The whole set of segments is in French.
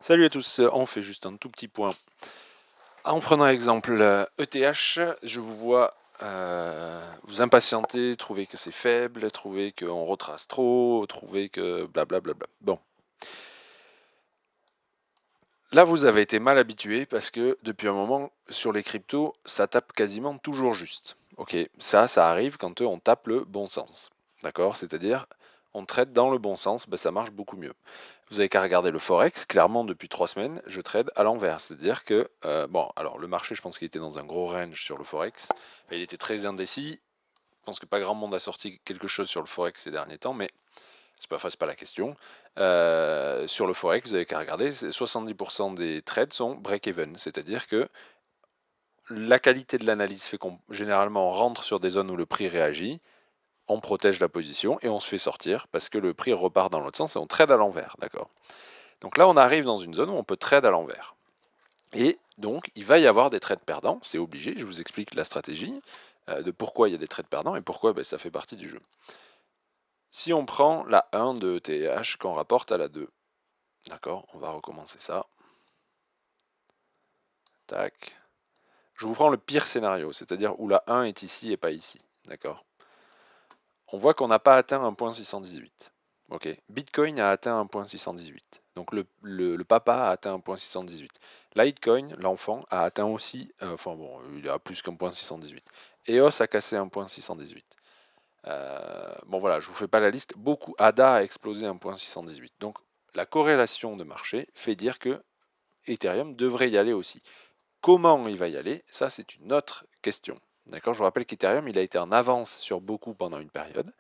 Salut à tous, on fait juste un tout petit point. En prenant exemple ETH, je vous vois vous impatienter, trouver que c'est faible, trouver qu'on retrace trop, trouver que blablabla. Bon. Là, vous avez été mal habitué parce que depuis un moment, sur les cryptos, ça tape quasiment toujours juste. Ok, ça arrive quand on tape le bon sens. D'accord? C'est-à-dire, on trade dans le bon sens, ben, ça marche beaucoup mieux. Vous avez qu'à regarder le Forex, clairement depuis 3 semaines, je trade à l'envers. C'est-à-dire que, bon, alors le marché, je pense qu'il était dans un gros range sur le Forex, il était très indécis, je pense que pas grand monde a sorti quelque chose sur le Forex ces derniers temps, mais c'est pas la question. Sur le Forex, vous avez qu'à regarder, 70% des trades sont break-even, c'est-à-dire que la qualité de l'analyse fait qu'on généralement on rentre sur des zones où le prix réagit, on protège la position et on se fait sortir parce que le prix repart dans l'autre sens et on trade à l'envers, d'accord? Donc là, on arrive dans une zone où on peut trade à l'envers. Et donc, il va y avoir des trades perdants, c'est obligé, je vous explique la stratégie de pourquoi il y a des trades perdants et pourquoi ça fait partie du jeu. Si on prend la 1 de ETH qu'on rapporte à la 2, d'accord, on va recommencer ça. Tac. Je vous prends le pire scénario, c'est-à-dire où la 1 est ici et pas ici, d'accord. On voit qu'on n'a pas atteint un point 618. Ok, Bitcoin a atteint un point 618. Donc le papa a atteint un point 618. Litecoin, l'enfant, a atteint aussi, enfin bon, il a plus qu'un point 618. EOS a cassé un point 618. Bon voilà, je vous fais pas la liste. Beaucoup, ADA a explosé un point 618. Donc la corrélation de marché fait dire que Ethereum devrait y aller aussi. Comment il va y aller, ça c'est une autre question. D'accord, je vous rappelle qu'Ethereum il a été en avance sur beaucoup pendant une période.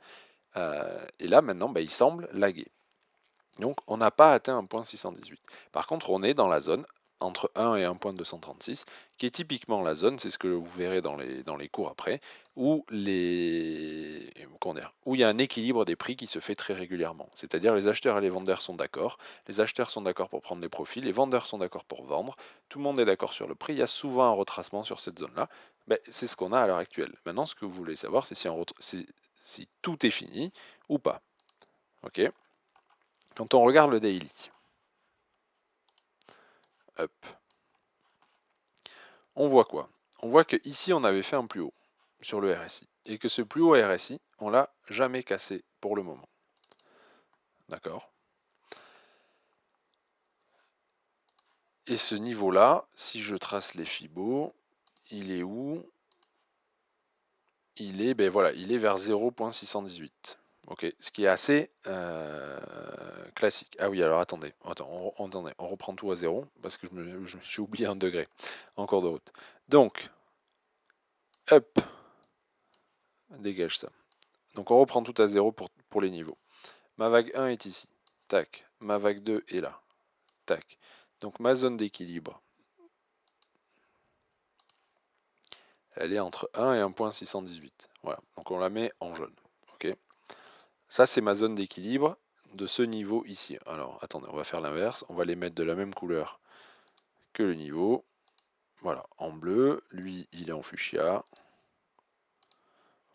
Et là, maintenant, il semble laguer. Donc, on n'a pas atteint un point 618. Par contre, on est dans la zone entre 1 et 1.236, qui est typiquement la zone, c'est ce que vous verrez dans les cours après, où où il y a un équilibre des prix qui se fait très régulièrement. C'est-à-dire les acheteurs et les vendeurs sont d'accord, les acheteurs sont d'accord pour prendre des profits, les vendeurs sont d'accord pour vendre, tout le monde est d'accord sur le prix, il y a souvent un retracement sur cette zone-là. C'est ce qu'on a à l'heure actuelle. Maintenant, ce que vous voulez savoir, c'est si tout est fini ou pas. Ok. Quand on regarde le daily, hop, on voit quoi? On voit que ici on avait fait un plus haut sur le RSI et que ce plus haut RSI, on l'a jamais cassé pour le moment. D'accord? Et ce niveau-là, si je trace les Fibos, il est où? Il est, voilà, il est vers 0.618. Ok, ce qui est assez classique. Ah oui, alors attendez, on reprend tout à zéro parce que j'ai oublié un degré en cours de route. Donc, hop, dégage ça. Donc on reprend tout à zéro pour les niveaux. Ma vague 1 est ici. Tac. Ma vague 2 est là. Tac. Donc ma zone d'équilibre, elle est entre 1 et 1.618. Voilà. Donc on la met en jaune. Ok. Ça, c'est ma zone d'équilibre de ce niveau ici. Alors, attendez, on va faire l'inverse. On va les mettre de la même couleur que le niveau. Voilà, en bleu. Lui, il est en fuchsia.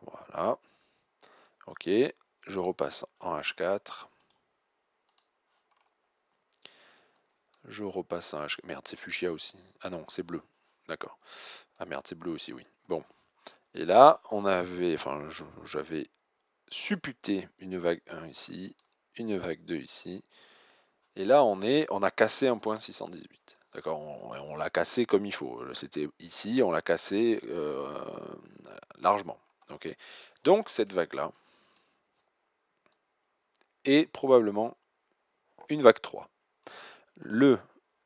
Voilà. Ok. Je repasse en H4. Je repasse en H4. Merde, c'est fuchsia aussi. Ah non, c'est bleu. D'accord. Ah merde, c'est bleu aussi, oui. Bon. Et là, j'avais supputé une vague 1 ici, une vague 2 ici. Et là, on a cassé un point 618. D'accord, on l'a cassé comme il faut. C'était ici, on l'a cassé largement. Ok. Donc cette vague-là est probablement une vague 3. Le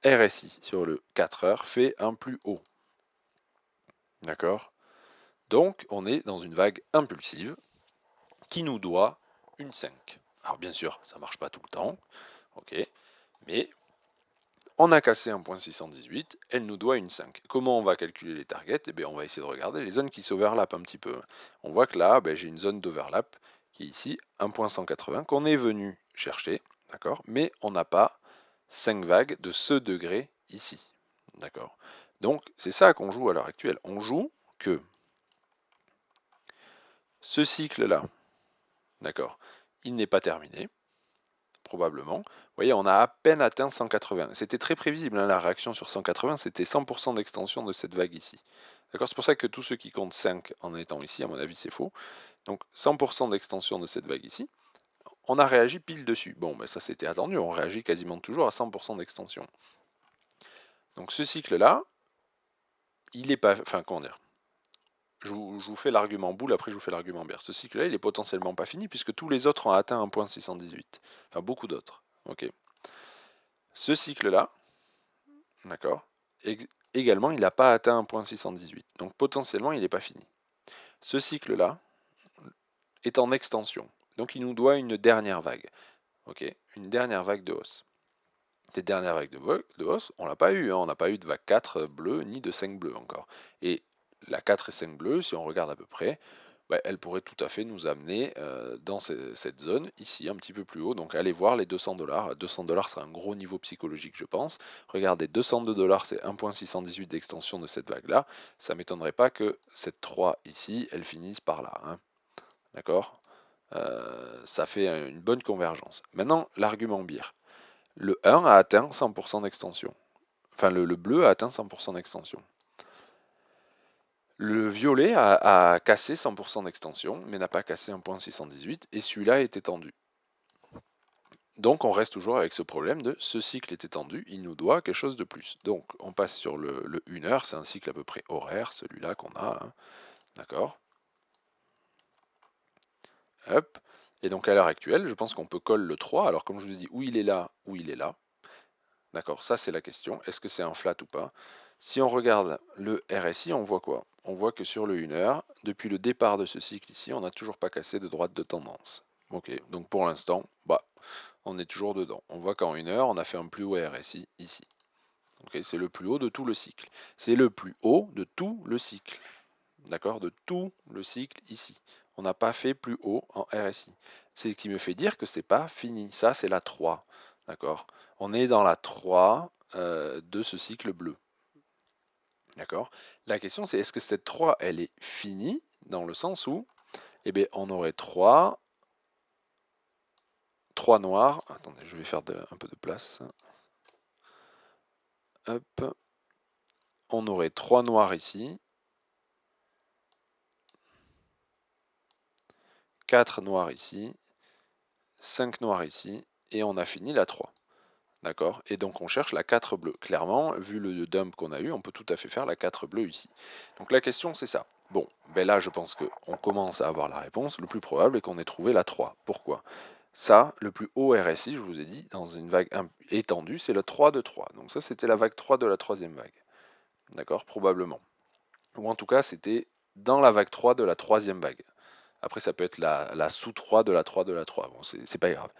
RSI sur le 4 heures fait un plus haut. D'accord. Donc on est dans une vague impulsive qui nous doit une 5. Alors bien sûr, ça ne marche pas tout le temps, ok, mais on a cassé un point 618, elle nous doit une 5. Comment on va calculer les targets? Eh bien, on va essayer de regarder les zones qui s'overlappent un petit peu. On voit que là, j'ai une zone d'overlap qui est ici, 1.180, qu'on est venu chercher, d'accord, mais on n'a pas 5 vagues de ce degré ici, d'accord. Donc, c'est ça qu'on joue à l'heure actuelle. On joue que ce cycle-là, d'accord, il n'est pas terminé, probablement. voyez, on a à peine atteint 180. C'était très prévisible, hein, la réaction sur 180, c'était 100% d'extension de cette vague ici. D'accord? C'est pour ça que tous ceux qui comptent 5 en étant ici, à mon avis, c'est faux. Donc 100% d'extension de cette vague ici. On a réagi pile dessus. Bon, ben ça c'était attendu, on réagit quasiment toujours à 100% d'extension. Donc ce cycle-là, il est pas... Enfin, comment dire? Je vous fais l'argument boule, après je vous fais l'argument bière. Ce cycle-là, il est potentiellement pas fini, puisque tous les autres ont atteint un point 618. Enfin, beaucoup d'autres. Ok. Ce cycle-là, d'accord, également, il n'a pas atteint un point 618. Donc potentiellement, il n'est pas fini. Ce cycle-là est en extension. Donc il nous doit une dernière vague. Ok, une dernière vague de hausse. Cette dernière vague de hausse, on l'a pas eu, hein. On n'a pas eu de vague 4 bleue ni de 5 bleus encore. Et la 4 et 5 bleus, si on regarde à peu près, bah, elle pourrait tout à fait nous amener dans cette zone, ici, un petit peu plus haut. Donc allez voir les 200 $. 200 $, c'est un gros niveau psychologique, je pense. Regardez, 202 $, c'est 1.618 d'extension de cette vague-là. Ça ne m'étonnerait pas que cette 3 ici, elle finisse par là, hein. D'accord? Ça fait une bonne convergence. Maintenant, l'argument bière. Le 1 a atteint 100% d'extension. Enfin, le bleu a atteint 100% d'extension. Le violet a cassé 100% d'extension, mais n'a pas cassé 1.618, et celui-là est étendu. Donc on reste toujours avec ce problème de ce cycle est étendu, il nous doit quelque chose de plus. Donc on passe sur le 1 heure, c'est un cycle à peu près horaire, celui-là qu'on a, hein. D'accord? Hop. Et donc à l'heure actuelle, je pense qu'on peut coller le 3, alors comme je vous ai dit, où il est là, où il est là. D'accord, ça c'est la question. Est-ce que c'est un flat ou pas? Si on regarde le RSI, on voit quoi? On voit que sur le 1 heure, depuis le départ de ce cycle ici, on n'a toujours pas cassé de droite de tendance. Ok, donc pour l'instant, bah, on est toujours dedans. On voit qu'en 1 heure, on a fait un plus haut RSI ici. Ok, c'est le plus haut de tout le cycle. C'est le plus haut de tout le cycle. D'accord? De tout le cycle ici. On n'a pas fait plus haut en RSI. C'est ce qui me fait dire que c'est pas fini. Ça, c'est la 3. D'accord? On est dans la 3 de ce cycle bleu. D'accord? La question, c'est est-ce que cette 3, elle est finie, dans le sens où, eh bien, on aurait 3 noirs. Attendez, je vais faire un peu de place. Hop. On aurait 3 noirs ici. 4 noirs ici. 5 noirs ici. Et on a fini la 3. D'accord? Et donc on cherche la 4 bleue. Clairement, vu le dump qu'on a eu, on peut tout à fait faire la 4 bleue ici. Donc la question c'est ça. Bon, ben là je pense qu'on commence à avoir la réponse. Le plus probable est qu'on ait trouvé la 3. Pourquoi? Ça, le plus haut RSI, je vous ai dit, dans une vague étendue, c'est le 3 de 3. Donc ça c'était la vague 3 de la troisième vague. D'accord? Probablement. Ou en tout cas c'était dans la vague 3 de la troisième vague. Après ça peut être la sous-3 de la 3 de la 3. Bon, c'est pas grave.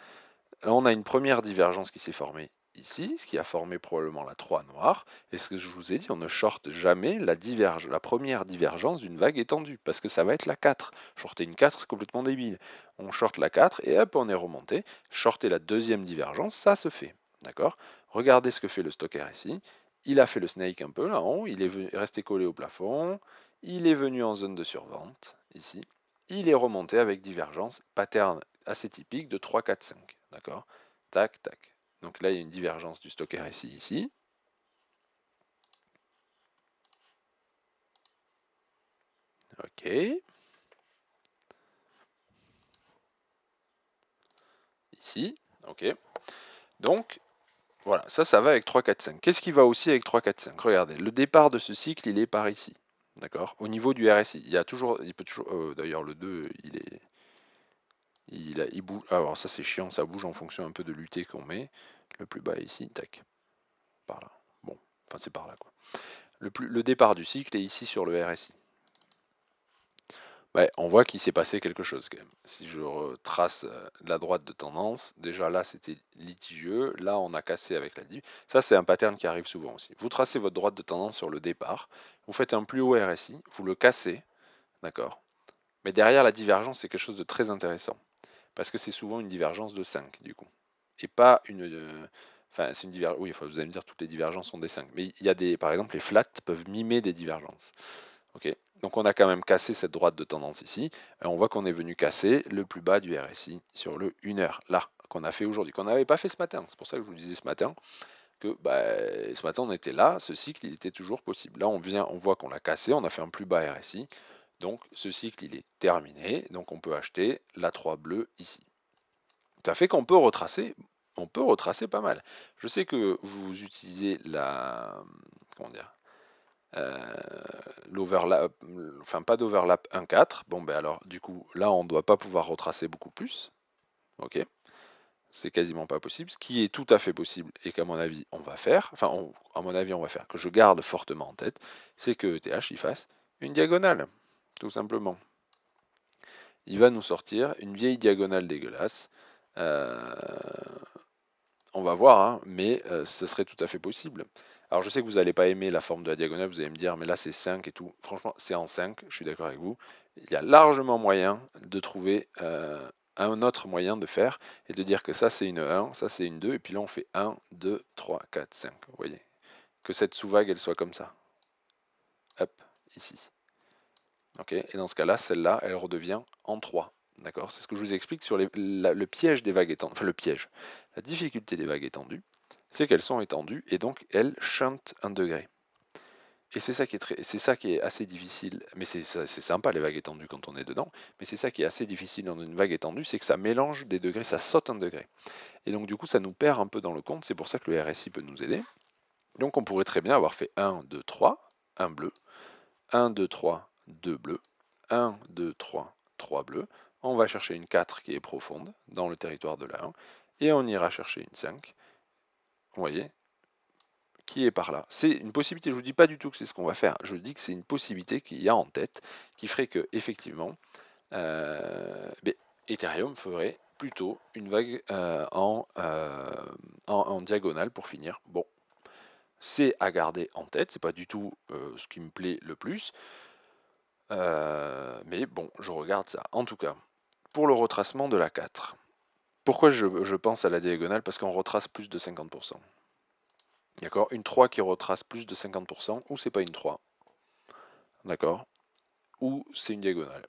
Là, on a une première divergence qui s'est formée ici, ce qui a formé probablement la 3 noire. Et ce que je vous ai dit, on ne shorte jamais la première divergence d'une vague étendue, parce que ça va être la 4. Shorter une 4, c'est complètement débile. On shorte la 4 et hop, on est remonté. Shorter la deuxième divergence, ça se fait. D'accord? Regardez ce que fait le stock RSI. Il a fait le snake un peu là en haut, il est resté collé au plafond, il est venu en zone de survente, ici. Il est remonté avec divergence, pattern assez typique de 3, 4, 5. D'accord? Tac, tac. Donc là, il y a une divergence du stock RSI ici. Ok. Ici. Ok. Donc, voilà, ça va avec 3, 4, 5. Qu'est-ce qui va aussi avec 3, 4, 5? Regardez, le départ de ce cycle, il est par ici. D'accord? Au niveau du RSI, il peut toujours, d'ailleurs, le 2, il bouge. Alors ça, c'est chiant, ça bouge en fonction un peu de l'UT qu'on met. Le plus bas ici, tac. Par là. Bon, enfin, c'est par là, quoi. Le départ du cycle est ici sur le RSI. Ouais, on voit qu'il s'est passé quelque chose quand même. Si je retrace la droite de tendance, déjà là c'était litigieux, là on a cassé avec la div. Ça c'est un pattern qui arrive souvent aussi. Vous tracez votre droite de tendance sur le départ, vous faites un plus haut RSI, vous le cassez, d'accord? Mais derrière la divergence c'est quelque chose de très intéressant, parce que c'est souvent une divergence de 5 du coup. Et pas une... Enfin c'est une divergence... Oui, enfin, vous allez me dire toutes les divergences sont des 5, mais il y a des... Par exemple les flats peuvent mimer des divergences. Ok, donc on a quand même cassé cette droite de tendance ici, et on voit qu'on est venu casser le plus bas du RSI sur le 1 heure, là, qu'on a fait aujourd'hui, qu'on n'avait pas fait ce matin. C'est pour ça que je vous disais ce matin que ce matin on était là, ce cycle il était toujours possible. Là on voit qu'on l'a cassé, on a fait un plus bas RSI, donc ce cycle il est terminé, donc on peut acheter la 3 bleue ici. Ça fait qu'on peut retracer, pas mal. Je sais que vous utilisez la, comment dire, l'overlap, enfin pas d'overlap 1,4, bon ben alors du coup là on ne doit pas pouvoir retracer beaucoup plus, ok, c'est quasiment pas possible. Ce qui est tout à fait possible et qu'à mon avis on va faire, à mon avis on va faire, que je garde fortement en tête, c'est que ETH il fasse une diagonale, tout simplement. Il va nous sortir une vieille diagonale dégueulasse. On va voir, hein, mais ce serait tout à fait possible. Alors je sais que vous n'allez pas aimer la forme de la diagonale, vous allez me dire, mais là c'est 5 et tout. Franchement, c'est en 5, je suis d'accord avec vous. Il y a largement moyen de trouver un autre moyen de faire et de dire que ça c'est une 1, ça c'est une 2, et puis là on fait 1, 2, 3, 4, 5. Vous voyez, que cette sous-vague elle soit comme ça. Hop, ici. Ok, et dans ce cas-là, celle-là, elle redevient en 3. D'accord, c'est ce que je vous explique sur le piège des vagues étendues. Enfin, le piège. La difficulté des vagues étendues, c'est qu'elles sont étendues et donc elles chantent 1 degré. Et c'est ça qui est assez difficile. Mais c'est sympa les vagues étendues quand on est dedans. Mais c'est ça qui est assez difficile dans une vague étendue, c'est que ça mélange des degrés, ça saute 1 degré. Et donc du coup, ça nous perd un peu dans le compte. C'est pour ça que le RSI peut nous aider. Donc on pourrait très bien avoir fait 1, 2, 3, 1 bleu, 1, 2, 3, 2 bleus, 1, 2, 3, 3 bleus. On va chercher une 4 qui est profonde dans le territoire de la 1 et on ira chercher une 5. Vous voyez, qui est par là. C'est une possibilité, je ne vous dis pas du tout que c'est ce qu'on va faire, je dis que c'est une possibilité qu'il y a en tête qui ferait que, effectivement, Ethereum ferait plutôt une vague en diagonale pour finir. Bon, c'est à garder en tête, c'est pas du tout ce qui me plaît le plus. Mais bon, je regarde ça. En tout cas, pour le retracement de la 4, pourquoi je pense à la diagonale? Parce qu'on retrace plus de 50%. D'accord? Une 3 qui retrace plus de 50%, ou c'est pas une 3. D'accord? Ou c'est une diagonale.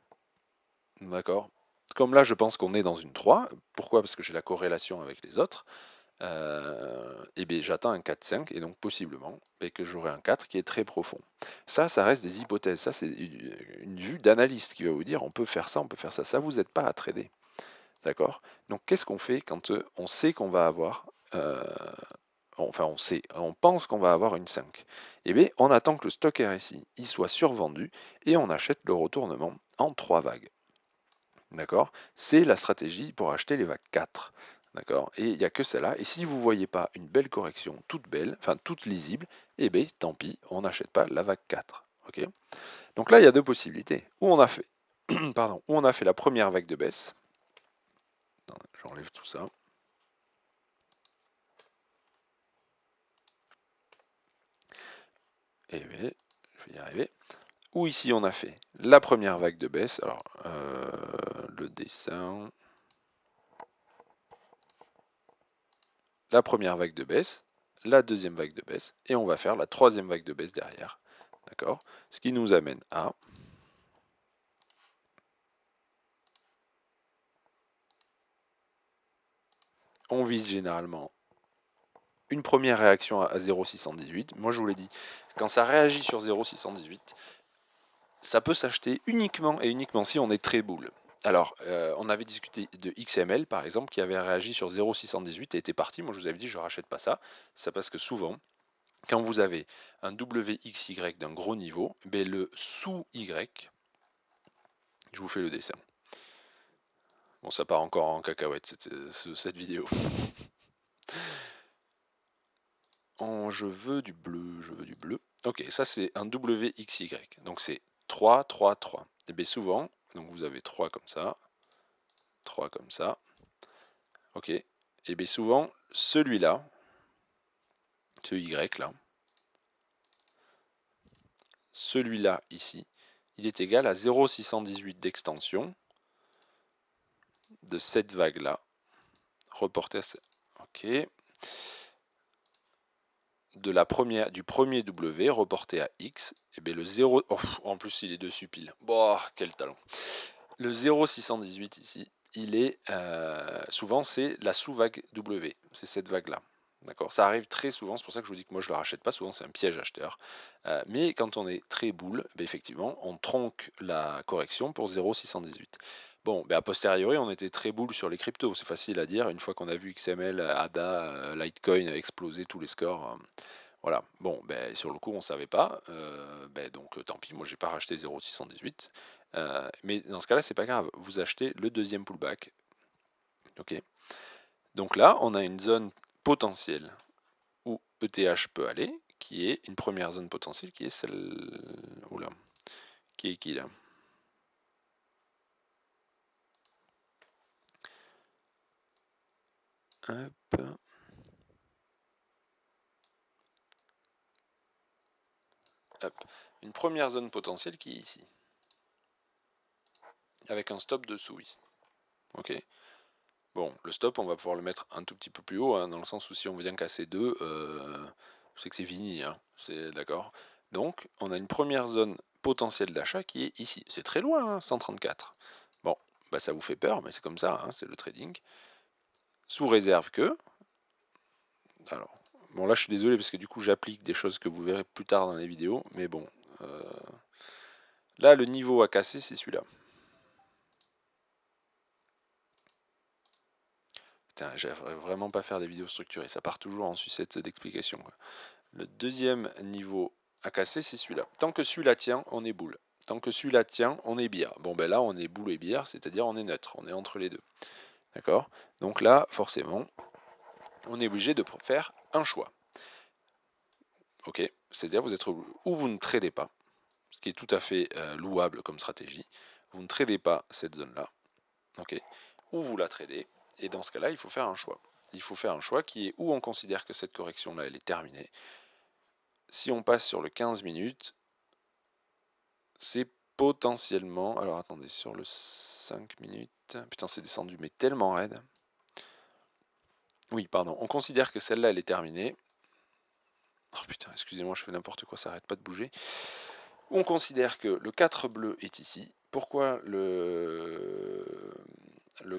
D'accord? Comme là, je pense qu'on est dans une 3. Pourquoi? Parce que j'ai la corrélation avec les autres. Et bien j'attends un 4-5 et donc possiblement que j'aurai un 4 qui est très profond. Ça reste des hypothèses, ça c'est une vue d'analyste qui va vous dire on peut faire ça, on peut faire ça. Ça vous aide pas à trader. D'accord? Donc qu'est-ce qu'on fait quand on sait qu'on va avoir, on pense qu'on va avoir une 5? Eh bien on attend que le stock RSI il soit survendu et on achète le retournement en 3 vagues. D'accord? C'est la stratégie pour acheter les vagues 4. D'accord? Et il n'y a que celle-là. Et si vous ne voyez pas une belle correction, toute belle, enfin toute lisible, eh bien tant pis, on n'achète pas la vague 4. Ok? Donc là, il y a deux possibilités. Où on a fait, pardon, où on a fait la première vague de baisse. J'enlève tout ça. Et bien, je vais y arriver. Où ici on a fait la première vague de baisse. Alors, le dessin. La première vague de baisse, la deuxième vague de baisse, et on va faire la troisième vague de baisse derrière. D'accord? Ce qui nous amène à on vise généralement une première réaction à 0,618. Moi je vous l'ai dit, quand ça réagit sur 0,618, ça peut s'acheter uniquement et uniquement si on est très boule. Alors, on avait discuté de XML par exemple qui avait réagi sur 0,618 et était parti. Moi je vous avais dit je ne rachète pas ça. C'est parce que souvent, quand vous avez un WXY d'un gros niveau, le sous Y, je vous fais le dessin. Bon, ça part encore en cacahuète cette vidéo. Je veux du bleu, je veux du bleu. Ok, ça c'est un WXY. Donc c'est 3, 3, 3. Et bien souvent, donc vous avez 3 comme ça, 3 comme ça. Ok. Et bien souvent, celui-là, ce Y là, celui-là ici, il est égal à 0,618 d'extension de cette vague-là. Reporter à... Ok. Du premier W reporté à X, et bien le 0... Oh, en plus il est dessus pile. Bon, quel talent. Le 0,618 ici, souvent c'est la sous-vague W, c'est cette vague-là. D'accord, ça arrive très souvent, c'est pour ça que je vous dis que moi je ne le rachète pas, souvent c'est un piège acheteur. Mais quand on est très boule, ben effectivement, on tronque la correction pour 0,618. Bon, ben a posteriori, on était très boule sur les cryptos, c'est facile à dire, une fois qu'on a vu XML, ADA, Litecoin exploser tous les scores. Voilà, bon, ben, sur le coup, on ne savait pas, ben, donc tant pis, moi j'ai pas racheté 0,618. Mais dans ce cas-là, c'est pas grave, vous achetez le deuxième pullback. Ok. Donc là, on a une zone potentielle où ETH peut aller, qui est une première zone potentielle, qui est celle. Oula, qui est qui là? Hop. Hop. Une première zone potentielle qui est ici, avec un stop dessous ici. Ok. Bon, le stop, on va pouvoir le mettre un tout petit peu plus haut, hein, dans le sens où si on vient casser 2, je sais que c'est fini, hein, c'est d'accord. Donc, on a une première zone potentielle d'achat qui est ici. C'est très loin, hein, 134. Bon, bah ça vous fait peur, mais c'est comme ça, hein, c'est le trading. Sous réserve que. Alors, bon là je suis désolé parce que du coup j'applique des choses que vous verrez plus tard dans les vidéos, mais bon. Là, le niveau à casser, c'est celui-là. Putain, j'aimerais vraiment pas faire des vidéos structurées, ça part toujours en sucette d'explication. Le deuxième niveau à casser, c'est celui-là. Tant que celui-là tient, on est boule. Tant que celui-là tient, on est bière. Bon, ben là, on est boule et bière, c'est-à-dire on est neutre, on est entre les deux. D'accord? Donc là, forcément, on est obligé de faire un choix. Ok? C'est-à-dire, vous êtes ou vous ne tradez pas, ce qui est tout à fait louable comme stratégie. Vous ne tradez pas cette zone-là. Ok? Ou vous la tradez. Et dans ce cas-là, il faut faire un choix. Il faut faire un choix qui est où on considère que cette correction-là, elle est terminée. Si on passe sur le 15 minutes, c'est potentiellement. Alors attendez, sur le 5 minutes. Putain, c'est descendu, mais tellement raide. Oui, pardon. On considère que celle-là, elle est terminée. Oh putain, excusez-moi, je fais n'importe quoi, ça arrête pas de bouger. On considère que le 4 bleu est ici. Pourquoi le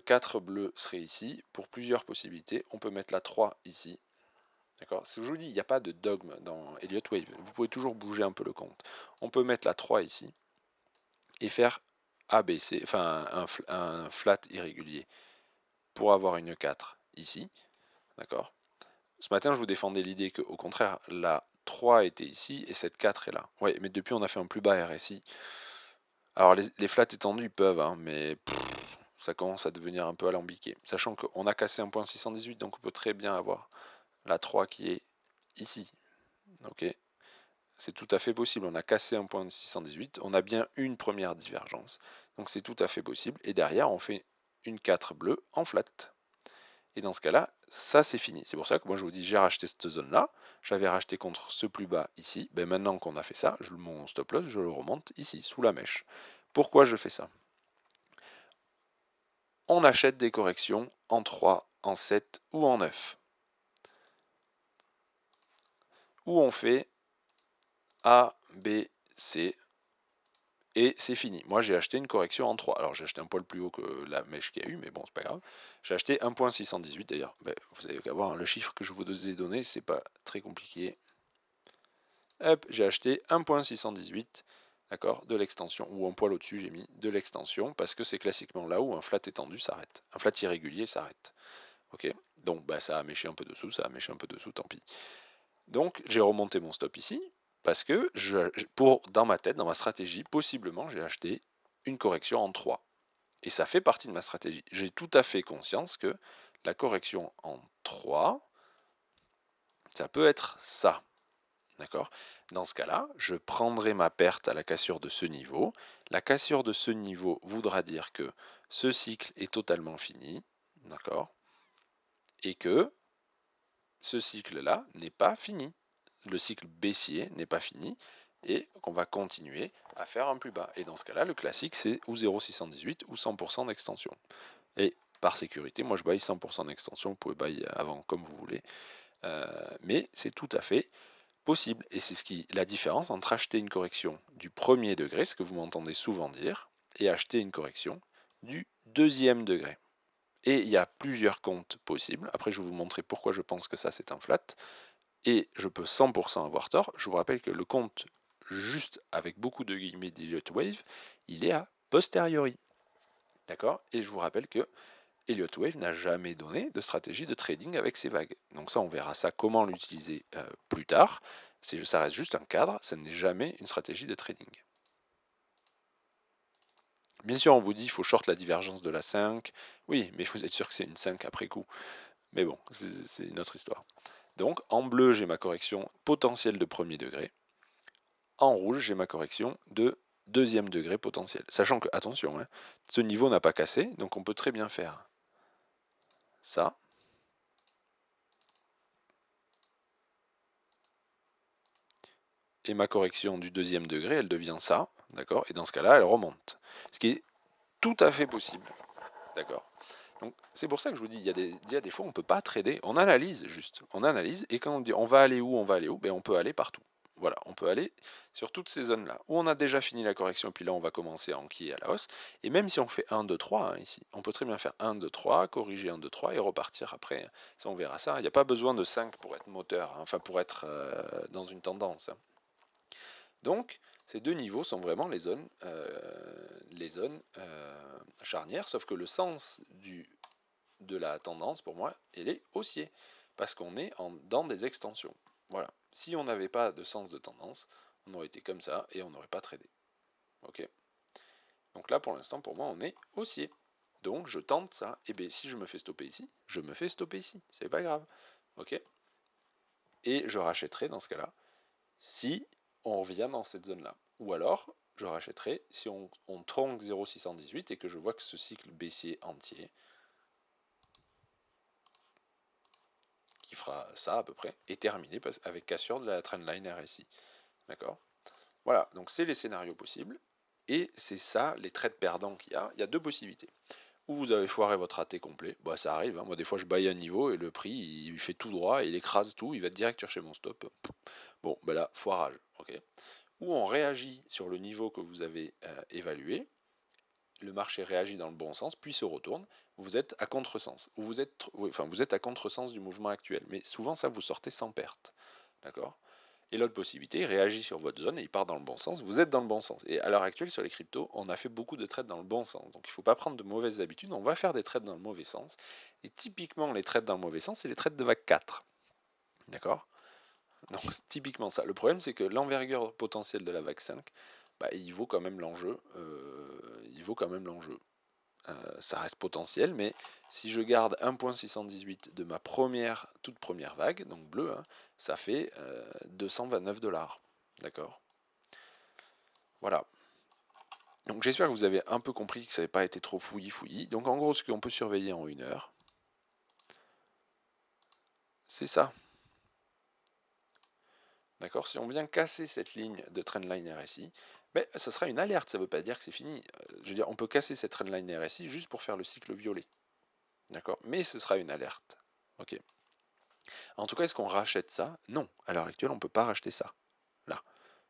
4 bleu serait ici? Pour plusieurs possibilités. On peut mettre la 3 ici. D'accord? Si je vous dis, il n'y a pas de dogme dans Elliott Wave. Vous pouvez toujours bouger un peu le compte. On peut mettre la 3 ici et faire ABC, enfin un flat irrégulier pour avoir une 4 ici. D'accord? Ce matin, je vous défendais l'idée qu'au contraire, la 3 était ici et cette 4 est là. Oui, mais depuis, on a fait un plus bas RSI. Alors, les flats étendus, ils peuvent, hein, mais ça commence à devenir un peu alambiqué. Sachant qu'on a cassé un point 618, donc on peut très bien avoir la 3 qui est ici. Ok? C'est tout à fait possible. On a cassé un point de 618. On a bien une première divergence. Donc c'est tout à fait possible. Et derrière, on fait une 4 bleue en flat. Et dans ce cas-là, ça c'est fini. C'est pour ça que moi je vous dis, j'ai racheté cette zone-là. J'avais racheté contre ce plus bas ici. Ben maintenant qu'on a fait ça, mon stop loss, je le remonte ici, sous la mèche. Pourquoi je fais ça? On achète des corrections en 3, en 7 ou en 9. Où on fait A, B, C, et c'est fini. Moi j'ai acheté une correction en 3. Alors j'ai acheté un poil plus haut que la mèche qu'il y a eu, mais bon, c'est pas grave. J'ai acheté 1.618 d'ailleurs. Ben, vous avez qu'à voir, hein, le chiffre que je vous ai donné, c'est pas très compliqué. Hop, j'ai acheté 1.618, d'accord, de l'extension, ou un poil au-dessus, j'ai mis de l'extension, parce que c'est classiquement là où un flat étendu s'arrête. Un flat irrégulier s'arrête. Ok, donc bah, ça a méché un peu dessous, ça a méché un peu dessous, tant pis. Donc j'ai remonté mon stop ici, parce que dans ma tête, dans ma stratégie, possiblement j'ai acheté une correction en 3. Et ça fait partie de ma stratégie. J'ai tout à fait conscience que la correction en 3, ça peut être ça. D'accord? Dans ce cas-là, je prendrai ma perte à la cassure de ce niveau. La cassure de ce niveau voudra dire que ce cycle est totalement fini. D'accord? Et que ce cycle-là n'est pas fini. Le cycle baissier n'est pas fini et qu'on va continuer à faire un plus bas. Et dans ce cas-là, le classique, c'est ou 0,618 ou 100% d'extension. Et par sécurité, moi je baille 100% d'extension, vous pouvez bailler avant comme vous voulez. Mais c'est tout à fait possible. Et c'est la différence entre acheter une correction du premier degré, ce que vous m'entendez souvent dire, et acheter une correction du deuxième degré. Et il y a plusieurs comptes possibles. Après, je vais vous montrer pourquoi je pense que ça, c'est un flat. Et je peux 100% avoir tort. Je vous rappelle que le compte, juste avec beaucoup de guillemets d'Elliott Wave, il est à posteriori. D'accord? Et je vous rappelle que Elliott Wave n'a jamais donné de stratégie de trading avec ces vagues. Donc ça, on verra ça, comment l'utiliser plus tard. Ça reste juste un cadre, ça n'est jamais une stratégie de trading. Bien sûr, on vous dit qu'il faut short la divergence de la 5. Oui, mais vous êtes sûr que c'est une 5 après coup. Mais bon, c'est une autre histoire. Donc, en bleu, j'ai ma correction potentielle de premier degré. En rouge, j'ai ma correction de deuxième degré potentiel. Sachant que, attention, hein, ce niveau n'a pas cassé, donc on peut très bien faire ça. Et ma correction du deuxième degré, elle devient ça, d'accord? Et dans ce cas-là, elle remonte. Ce qui est tout à fait possible, d'accord? Donc c'est pour ça que je vous dis, il y a des fois on ne peut pas trader, on analyse juste, on analyse, et quand on dit on va aller où, ben on peut aller partout. Voilà, on peut aller sur toutes ces zones-là, où on a déjà fini la correction, et puis là on va commencer à enquiller à la hausse, et même si on fait 1, 2, 3 hein, ici, on peut très bien faire 1, 2, 3, corriger 1, 2, 3 et repartir après, hein. Ça on verra ça, il n'y a pas besoin de 5 pour être moteur, hein, enfin pour être dans une tendance, hein. Donc, ces deux niveaux sont vraiment les zones charnières, sauf que le sens de la tendance, pour moi, il est haussier, parce qu'on est dans des extensions. Voilà. Si on n'avait pas de sens de tendance, on aurait été comme ça et on n'aurait pas tradé. Ok. Donc là, pour l'instant, pour moi, on est haussier. Donc, je tente ça. Et bien, si je me fais stopper ici, je me fais stopper ici. C'est pas grave. Ok. Et je rachèterai dans ce cas-là si on revient dans cette zone-là. Ou alors, je rachèterai si on tronque 0,618 et que je vois que ce cycle baissier entier, qui fera ça à peu près, est terminé avec cassure de la trendline RSI. D'accord? Voilà, donc c'est les scénarios possibles. Et c'est ça, les trades perdants qu'il y a. Il y a deux possibilités. Ou vous avez foiré votre AT complet, bah ça arrive, hein. Moi des fois je baille un niveau et le prix il fait tout droit et il écrase tout, il va direct chercher mon stop. Bon, ben là, foirage, ok. Ou on réagit sur le niveau que vous avez évalué, le marché réagit dans le bon sens, puis se retourne, vous êtes à contresens. Ou vous êtes à contresens du mouvement actuel. Mais souvent, ça, vous sortez sans perte. D'accord? Et l'autre possibilité, il réagit sur votre zone et il part dans le bon sens. Vous êtes dans le bon sens. Et à l'heure actuelle, sur les cryptos, on a fait beaucoup de trades dans le bon sens. Donc il ne faut pas prendre de mauvaises habitudes. On va faire des trades dans le mauvais sens. Et typiquement, les trades dans le mauvais sens, c'est les trades de vague 4. D'accord? Donc typiquement ça. Le problème, c'est que l'envergure potentielle de la vague 5, bah, il vaut quand même l'enjeu. Il vaut quand même l'enjeu. Ça reste potentiel, mais si je garde 1.618 de ma toute première vague, donc bleu, hein, ça fait 229 $. D'accord? Voilà. Donc j'espère que vous avez un peu compris que ça n'avait pas été trop fouillis. Donc en gros, ce qu'on peut surveiller en 1 heure, c'est ça. D'accord? Si on vient casser cette ligne de trendline RSI, ben, ça sera une alerte, ça ne veut pas dire que c'est fini. Je veux dire, on peut casser cette trendline RSI juste pour faire le cycle violet. D'accord? Mais ce sera une alerte. Ok? En tout cas, est-ce qu'on rachète ça? Non. À l'heure actuelle, on ne peut pas racheter ça. Là.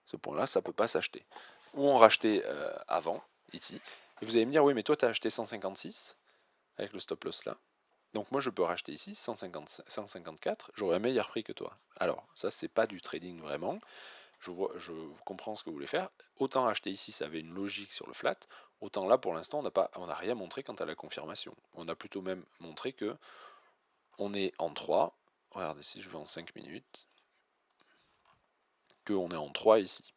Ce point-là, ça ne peut pas s'acheter. Ou on rachetait avant, ici. Et vous allez me dire, oui, mais toi, tu as acheté 156 avec le stop loss là. Donc moi, je peux racheter ici 154, j'aurai un meilleur prix que toi. Alors, ça, c'est pas du trading vraiment. Je comprends ce que vous voulez faire. Autant acheter ici, ça avait une logique sur le flat. Autant là, pour l'instant, on n'a rien montré quant à la confirmation. On a plutôt même montré que on est en 3. Regardez, si je vais en 5 minutes, qu'on est en 3 ici.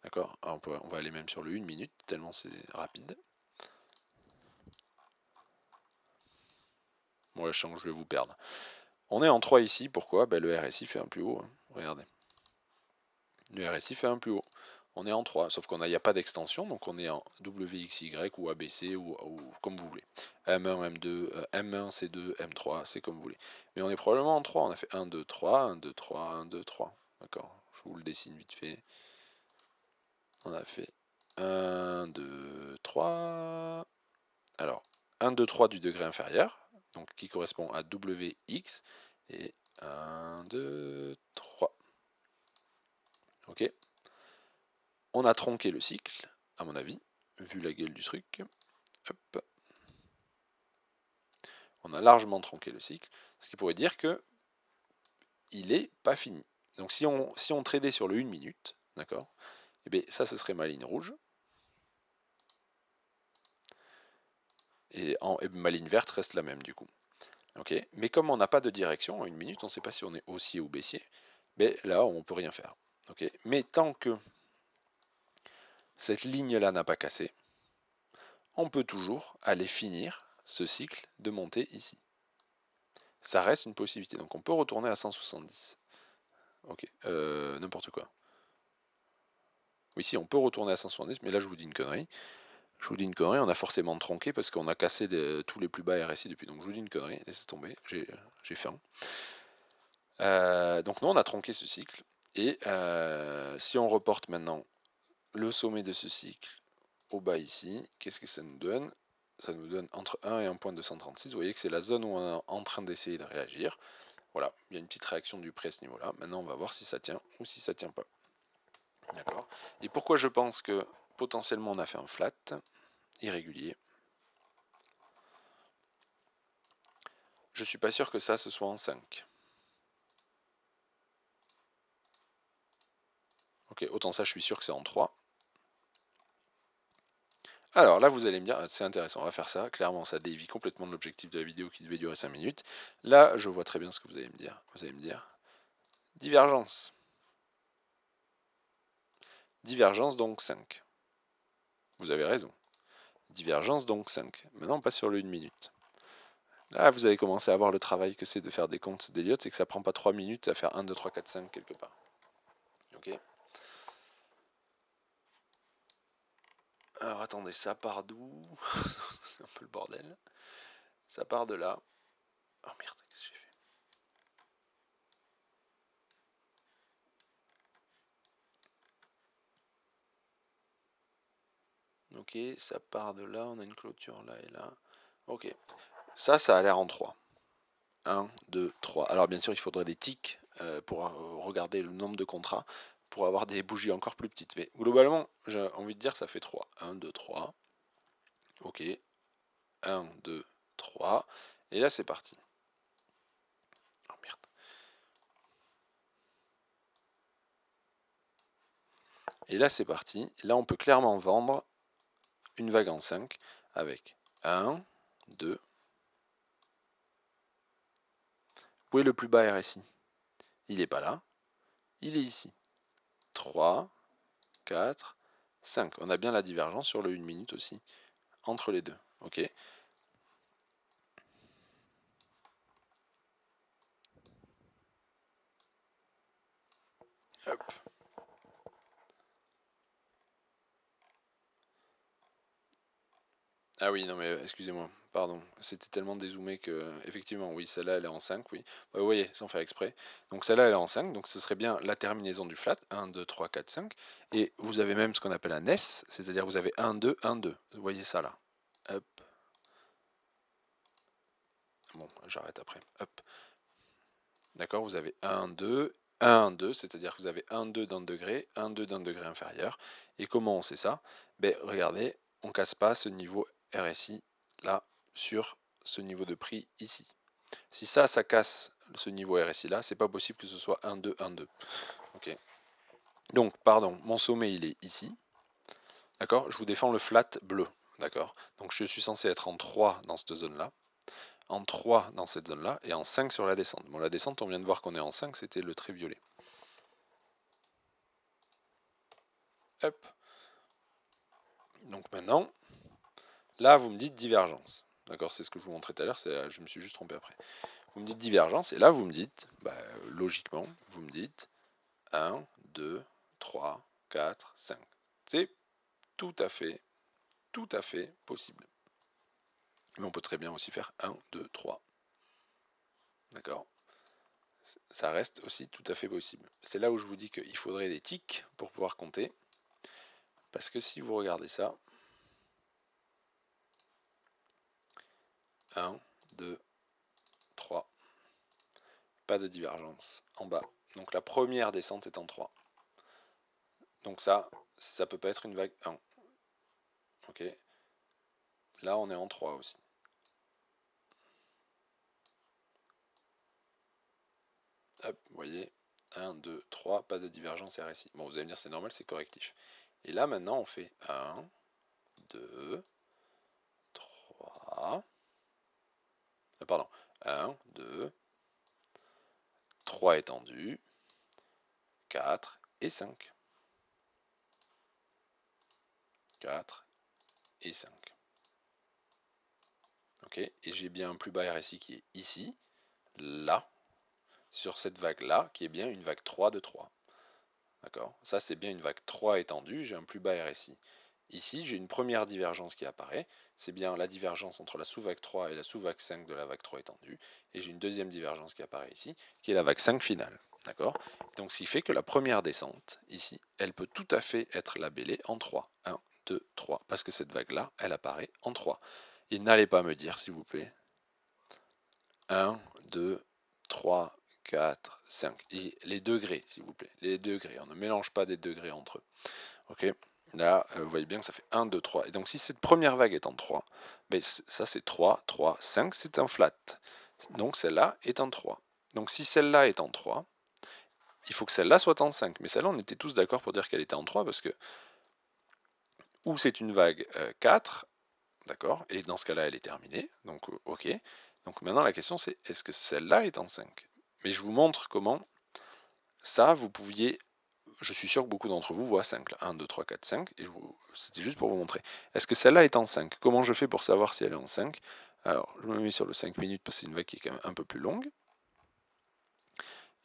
D'accord? On va aller même sur le 1 minute, tellement c'est rapide. Bon, là, je sens que je vais vous perdre. On est en 3 ici, pourquoi? Ben, le RSI fait un plus haut, hein. Regardez. Le RSI fait un plus haut. On est en 3, sauf qu'il n'y a pas d'extension, donc on est en WXY ou ABC ou comme vous voulez. M1, M2, M1, C2, M3, c'est comme vous voulez. Mais on est probablement en 3, on a fait 1, 2, 3, 1, 2, 3, 1, 2, 3. D'accord? Je vous le dessine vite fait. On a fait 1, 2, 3. Alors, 1, 2, 3 du degré inférieur, donc qui correspond à WX, et 1, 2, 3. Ok? On a tronqué le cycle, à mon avis, vu la gueule du truc. Hop. on a largement tronqué le cycle, ce qui pourrait dire que il n'est pas fini. Donc si on tradait sur le 1 minute, d'accord, et bien ça ce serait ma ligne rouge, et ma ligne verte reste la même du coup. Okay. Mais comme on n'a pas de direction, en 1 minute, on ne sait pas si on est haussier ou baissier, mais là on ne peut rien faire. Okay. Mais tant que cette ligne-là n'a pas cassé, on peut toujours aller finir ce cycle de montée ici. Ça reste une possibilité. Donc on peut retourner à 170. Ok, n'importe quoi. Oui, si, on peut retourner à 170, mais là je vous dis une connerie. Je vous dis une connerie, on a forcément tronqué parce qu'on a cassé tous les plus bas RSI depuis. Donc je vous dis une connerie, laissez tomber, j'ai faim. Donc nous on a tronqué ce cycle. Et si on reporte maintenant le sommet de ce cycle au bas ici, qu'est-ce que ça nous donne? Ça nous donne entre 1 et 1.236. Vous voyez que c'est la zone où on est en train d'essayer de réagir. Voilà, il y a une petite réaction du prix à ce niveau-là. Maintenant, on va voir si ça tient ou si ça tient pas. D'accord. Et pourquoi je pense que potentiellement on a fait un flat irrégulier? Je suis pas sûr que ça ce soit en 5. Ok, autant ça, je suis sûr que c'est en 3. Alors là, vous allez me dire, c'est intéressant, on va faire ça. Clairement, ça dévie complètement de l'objectif de la vidéo qui devait durer 5 minutes. Là, je vois très bien ce que vous allez me dire. Vous allez me dire, divergence. Divergence donc 5. Vous avez raison. Divergence donc 5. Maintenant, on passe sur le 1 minute. Là, vous avez commencé à voir le travail que c'est de faire des comptes d'Elliott et que ça prend pas 3 minutes à faire 1, 2, 3, 4, 5 quelque part. Ok. Alors attendez, ça part d'où? C'est un peu le bordel. Ça part de là. Oh merde, qu'est-ce que j'ai fait? Ok, ça part de là, on a une clôture là et là. Ok, ça a l'air en 3. 1, 2, 3. Alors bien sûr, il faudrait des ticks pour regarder le nombre de contrats, pour avoir des bougies encore plus petites. Mais globalement, j'ai envie de dire ça fait 3. 1, 2, 3. Ok. 1, 2, 3. Et là, c'est parti. Oh merde. Et là, c'est parti. Là, on peut clairement vendre une vague en 5 avec 1, 2. Où est le plus bas RSI? Il n'est pas là. Il est ici. 3, 4, 5. On a bien la divergence sur le 1 minute aussi, entre les deux. Ok. Hop. Ah oui, non mais excusez-moi, pardon. C'était tellement dézoomé que, effectivement, oui, celle-là, elle est en 5, oui. Vous voyez, sans faire exprès. Donc celle-là, elle est en 5, donc ce serait bien la terminaison du flat, 1, 2, 3, 4, 5. Et vous avez même ce qu'on appelle un S, c'est-à-dire vous avez 1, 2, 1, 2. Vous voyez ça là. Hop. Bon, j'arrête après. Hop. D'accord, vous avez 1, 2, 1, 2, c'est-à-dire que vous avez 1, 2 d'un degré, 1, 2 d'un degré inférieur. Et comment on sait ça? Ben, regardez, on ne casse pas ce niveau RSI là sur ce niveau de prix ici. Si ça casse ce niveau RSI là, c'est pas possible que ce soit 1, 2, 1, 2. Ok. Donc, pardon, mon sommet il est ici. D'accord, je vous défends le flat bleu. D'accord, donc je suis censé être en 3 dans cette zone là, en 3 dans cette zone là et en 5 sur la descente. Bon, la descente, on vient de voir qu'on est en 5, c'était le trait violet. Hop. Donc maintenant, là vous me dites divergence. D'accord, c'est ce que je vous montrais tout à l'heure, je me suis juste trompé après. Vous me dites divergence, et là vous me dites, logiquement, vous me dites 1, 2, 3, 4, 5. C'est tout à fait possible. Mais on peut très bien aussi faire 1, 2, 3. D'accord? Ça reste aussi tout à fait possible. C'est là où je vous dis qu'il faudrait des ticks pour pouvoir compter. Parce que si vous regardez ça, 1, 2, 3, pas de divergence en bas. Donc la première descente est en 3. Donc ça peut pas être une vague 1. Ok. Là on est en 3 aussi. Hop, vous voyez, 1, 2, 3, pas de divergence RSI. Bon, vous allez me dire c'est normal, c'est correctif. Et là maintenant on fait 1, 2, 3, pardon, 1, 2, 3 étendus, 4 et 5. 4 et 5. Ok, et j'ai bien un plus bas RSI qui est ici, là, sur cette vague-là, qui est bien une vague 3 de 3. D'accord? Ça, c'est bien une vague 3 étendue, j'ai un plus bas RSI. Ici, j'ai une première divergence qui apparaît, c'est bien la divergence entre la sous-vague 3 et la sous-vague 5 de la vague 3 étendue, et j'ai une deuxième divergence qui apparaît ici, qui est la vague 5 finale. D'accord? Donc, ce qui fait que la première descente, ici, elle peut tout à fait être labellée en 3. 1, 2, 3, parce que cette vague-là, elle apparaît en 3. Et n'allez pas me dire, s'il vous plaît, 1, 2, 3, 4, 5. Et les degrés, s'il vous plaît. Les degrés. On ne mélange pas des degrés entre eux. Ok? Là, vous voyez bien que ça fait 1, 2, 3. Et donc, si cette première vague est en 3, ben, ça c'est 3, 3, 5, c'est un flat. Donc, celle-là est en 3. Donc, si celle-là est en 3, il faut que celle-là soit en 5. Mais celle-là, on était tous d'accord pour dire qu'elle était en 3 parce que, ou c'est une vague 4, d'accord? Et dans ce cas-là, elle est terminée. Donc, ok. Donc maintenant, la question c'est, est-ce que celle-là est en 5? Mais je vous montre comment ça, vous pouviez... Je suis sûr que beaucoup d'entre vous voient 5. Là. 1, 2, 3, 4, 5. Et c'était juste pour vous montrer. Est-ce que celle-là est en 5? Comment je fais pour savoir si elle est en 5? Alors, je me mets sur le 5 minutes parce que c'est une vague qui est quand même un peu plus longue.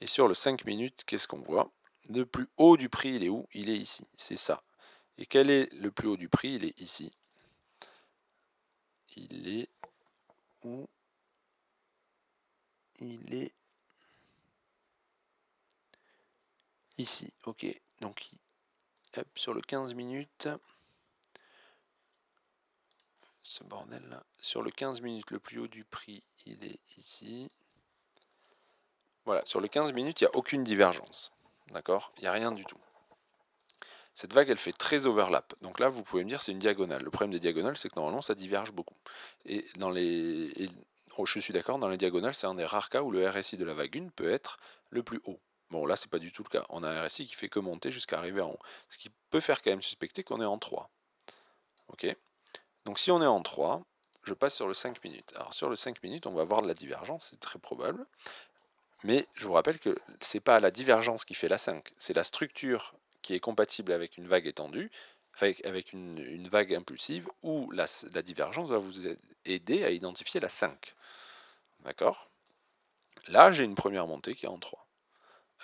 Et sur le 5 minutes, qu'est-ce qu'on voit? Le plus haut du prix, il est où? Il est ici. C'est ça. Et quel est le plus haut du prix? Il est ici. Il est où? Il est ici. Ok. Donc, hop, sur le 15 minutes... Ce bordel là. Sur le 15 minutes, le plus haut du prix, il est ici. Voilà, sur le 15 minutes, il n'y a aucune divergence. D'accord? Il n'y a rien du tout. Cette vague, elle fait très overlap. Donc là, vous pouvez me dire, c'est une diagonale. Le problème des diagonales, c'est que normalement, ça diverge beaucoup. Et dans les... je suis d'accord, dans les diagonales, c'est un des rares cas où le RSI de la vague 1 peut être le plus haut. Bon, là, c'est pas du tout le cas. On a un RSI qui fait que monter jusqu'à arriver en haut. Ce qui peut faire quand même suspecter qu'on est en 3. Ok? Donc si on est en 3, je passe sur le 5 minutes. Alors sur le 5 minutes, on va avoir de la divergence, c'est très probable. Mais je vous rappelle que ce n'est pas la divergence qui fait la 5, c'est la structure qui est compatible avec une vague étendue, avec une vague impulsive, où la divergence va vous aider à identifier la 5. D'accord? Là, j'ai une première montée qui est en 3.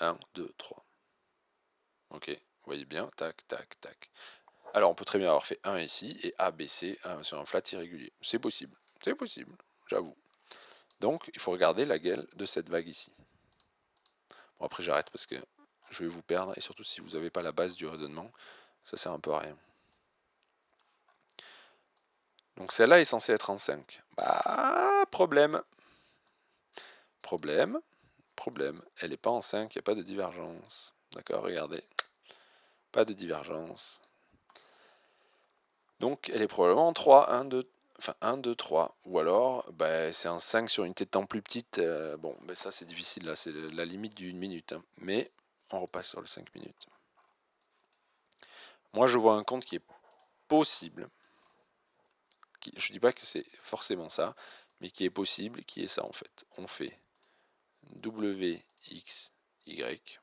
1, 2, 3. Ok, vous voyez bien, tac, tac, tac. Alors on peut très bien avoir fait 1 ici et A, B, C sur un flat irrégulier. C'est possible, j'avoue. Donc il faut regarder la gueule de cette vague ici. Bon après j'arrête parce que je vais vous perdre et surtout si vous n'avez pas la base du raisonnement, ça sert un peu à rien. Donc celle-là est censée être en 5. Bah problème. Problème. Problème. Elle n'est pas en 5, il n'y a pas de divergence. D'accord, regardez. Pas de divergence. Donc elle est probablement en 3, 1, 2, enfin 1, 2, 3. Ou alors bah, c'est un 5 sur une tête temps plus petite. Bon, bah, ça c'est difficile là, c'est la limite d'une minute. Hein. Mais on repasse sur le 5 minutes. Moi je vois un compte qui est possible. Je ne dis pas que c'est forcément ça, mais qui est possible, qui est ça en fait. On fait W, X, Y.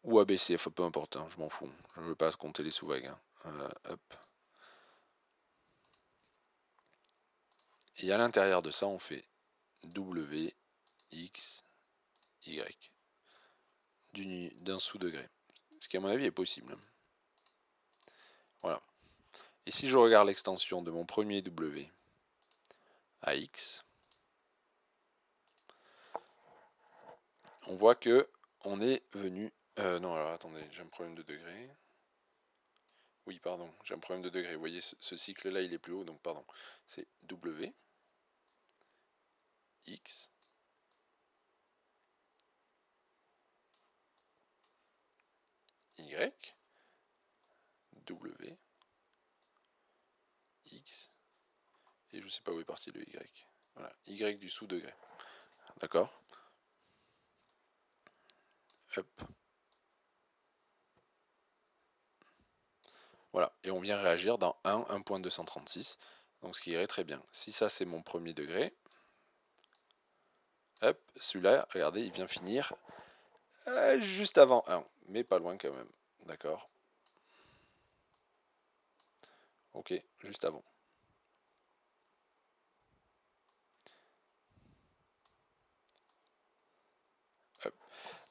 Ou ABC, enfin, peu importe, hein, je m'en fous. Je ne veux pas compter les sous-vagues. Hein. Hop. Et à l'intérieur de ça, on fait W, X, Y. D'un sous-degré. Ce qui, à mon avis, est possible. Voilà. Et si je regarde l'extension de mon premier W à X, on voit que on est venu... non, alors attendez, j'ai un problème de degré. Oui, pardon, j'ai un problème de degré. Vous voyez, ce cycle-là, il est plus haut, donc pardon. C'est W, X, Y, W, X, et je ne sais pas où est parti le Y. Voilà, Y du sous-degré. D'accord? Hop. Voilà, et on vient réagir dans 1.236, donc ce qui irait très bien. Si ça c'est mon premier degré, hop, celui-là, regardez, il vient finir juste avant 1, mais pas loin quand même, d'accord. Ok, juste avant. Hop.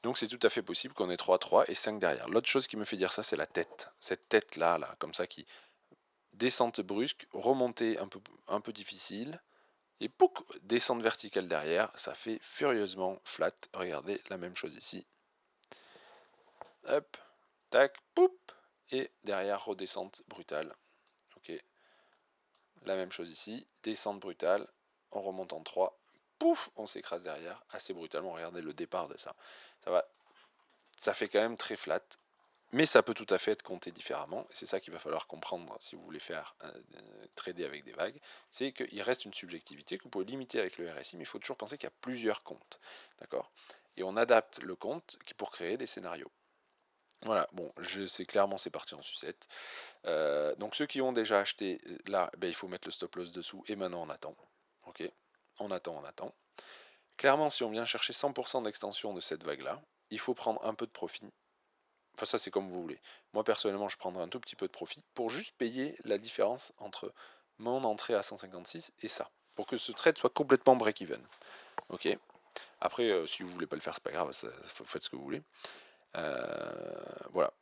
Donc c'est tout à fait possible qu'on ait 3, 3 et 5 derrière. L'autre chose qui me fait dire ça, c'est la tête. Cette tête-là, là, comme ça, qui descente brusque, remontée un peu difficile, et pouc, descente verticale derrière, ça fait furieusement flat. Regardez, la même chose ici. Hop, tac, poup, et derrière redescente brutale. Ok, la même chose ici, descente brutale, on remonte en 3, pouf, on s'écrase derrière, assez brutalement. Regardez le départ de ça. Ça fait quand même très flat, mais ça peut tout à fait être compté différemment. Et c'est ça qu'il va falloir comprendre si vous voulez faire trader avec des vagues, c'est qu'il reste une subjectivité que vous pouvez limiter avec le RSI, mais il faut toujours penser qu'il y a plusieurs comptes, d'accord. Et on adapte le compte pour créer des scénarios. Voilà, bon, je sais clairement c'est parti en sucette. Donc ceux qui ont déjà acheté, là, ben, il faut mettre le stop loss dessous et maintenant on attend. Ok, on attend, on attend. Clairement, si on vient chercher 100% d'extension de cette vague-là, il faut prendre un peu de profit. Enfin, ça c'est comme vous voulez. Moi personnellement, je prendrai un tout petit peu de profit pour juste payer la différence entre mon entrée à 156 et ça, pour que ce trade soit complètement break-even. Ok. Après, si vous voulez pas le faire, c'est pas grave, faites ce que vous voulez. Voilà.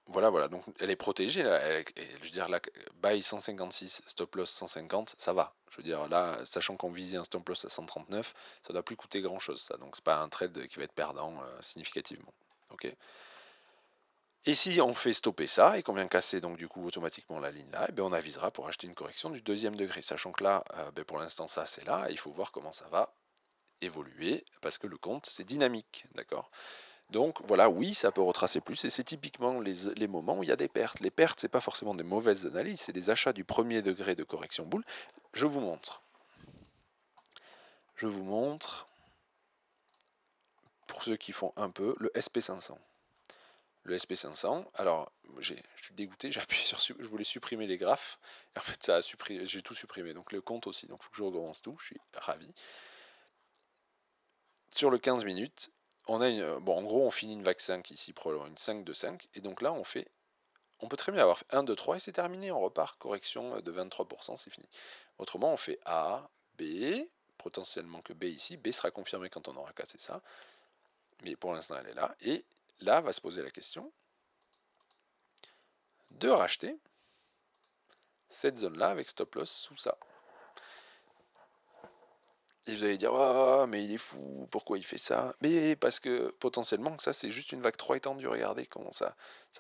Voilà. Donc elle est protégée là. Je veux dire, là, buy 156, stop loss 150, ça va. Je veux dire, là, sachant qu'on visait un stop loss à 139, ça ne doit plus coûter grand chose, ça. Donc c'est pas un trade qui va être perdant significativement. Ok. Et si on fait stopper ça et qu'on vient casser donc du coup automatiquement la ligne là, et bien on avisera pour acheter une correction du deuxième degré. Sachant que là, ben pour l'instant ça c'est là, et il faut voir comment ça va évoluer parce que le compte c'est dynamique, d'accord. Donc voilà, oui, ça peut retracer plus, et c'est typiquement les moments où il y a des pertes. Les pertes, c'est pas forcément des mauvaises analyses, c'est des achats du premier degré de correction boule. Je vous montre. Je vous montre, pour ceux qui font un peu, le SP500. Le SP500, alors je suis dégoûté, j'ai appuyé sur, je voulais supprimer les graphes, et en fait ça a supprimé, j'ai tout supprimé, donc le compte aussi, donc il faut que je recommence tout, je suis ravi. Sur le 15 minutes, on a bon en gros on finit une vague 5 ici, probablement une 5 de 5, et donc là on peut très bien avoir fait 1, 2, 3 et c'est terminé, on repart, correction de 23%, c'est fini. Autrement, on fait A, B, potentiellement que B ici, B sera confirmé quand on aura cassé ça, mais pour l'instant elle est là, et là va se poser la question de racheter cette zone-là avec stop loss sous ça. Et vous allez dire, oh, mais il est fou, pourquoi il fait ça? Mais parce que potentiellement, ça c'est juste une vague 3 étendue, regardez comment ça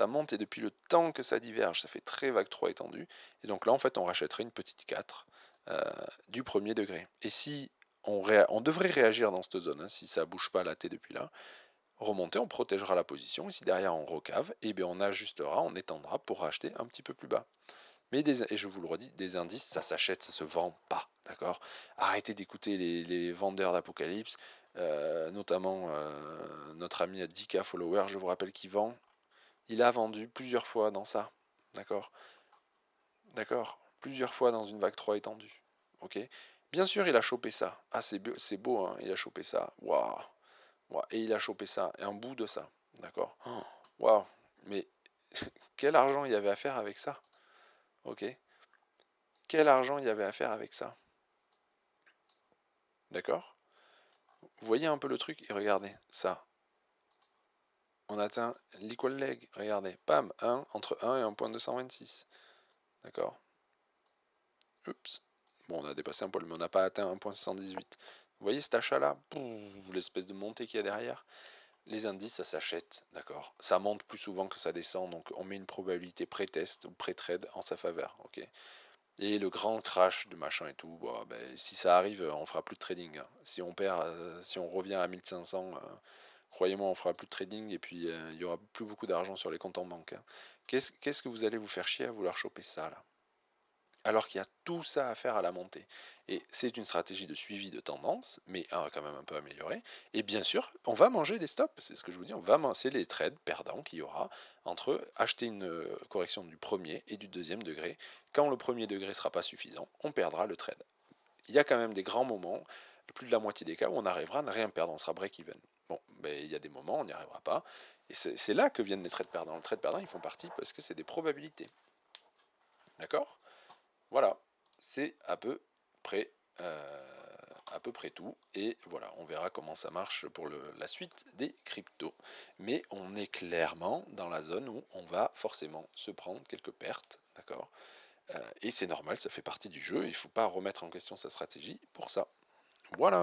monte, et depuis le temps que ça diverge, ça fait très vague 3 étendue. Et donc là, en fait, on rachèterait une petite 4 du premier degré. Et si on devrait réagir dans cette zone, hein, si ça bouge pas la T depuis là, remonter, on protégera la position, et si derrière on recave, et bien on ajustera, on étendra pour racheter un petit peu plus bas. Mais et je vous le redis, des indices, ça s'achète, ça se vend pas, d'accord. Arrêtez d'écouter les vendeurs d'Apocalypse, notamment notre ami à 10K followers, je vous rappelle qu'il vend. Il a vendu plusieurs fois dans ça, d'accord. D'accord, plusieurs fois dans une vague 3 étendue, ok. Bien sûr, il a chopé ça. Ah, c'est beau, hein, il a chopé ça. Waouh, et il a chopé ça, et un bout de ça, d'accord. Waouh, mais quel argent il y avait à faire avec ça, ok. Quel argent il y avait à faire avec ça? D'accord? Vous voyez un peu le truc et regardez ça. On atteint l'equal leg, regardez, pam, 1, entre 1 et 1.226. D'accord? Oups. Bon, on a dépassé un poil, mais on n'a pas atteint 1.618. Vous voyez cet achat-là? L'espèce de montée qu'il y a derrière? Les indices, ça s'achète, d'accord? Ça monte plus souvent que ça descend, donc on met une probabilité pré-test ou pré-trade en sa faveur, ok? Et le grand crash de machin et tout, bon, ben, si ça arrive, on fera plus de trading, hein. Si on perd, si on revient à 1500, croyez-moi, on fera plus de trading, et puis il y aura plus beaucoup d'argent sur les comptes en banque, hein. Qu'est-ce que vous allez vous faire chier à vouloir choper ça là? alors qu'il y a tout ça à faire à la montée. Et c'est une stratégie de suivi de tendance, mais quand même un peu améliorée. Et bien sûr, on va manger des stops, c'est ce que je vous dis, c'est les trades perdants qu'il y aura entre acheter une correction du premier et du deuxième degré. Quand le premier degré ne sera pas suffisant, on perdra le trade. Il y a quand même des grands moments, plus de la moitié des cas, où on arrivera à ne rien perdre, on sera break-even. Bon, ben, il y a des moments où on n'y arrivera pas. Et c'est là que viennent les trades perdants. Les trades perdants, ils font partie parce que c'est des probabilités. D'accord? Voilà, c'est à peu près tout. Et voilà, on verra comment ça marche pour la suite des cryptos. Mais on est clairement dans la zone où on va forcément se prendre quelques pertes, d'accord? Et c'est normal, ça fait partie du jeu. Il ne faut pas remettre en question sa stratégie pour ça. Voilà.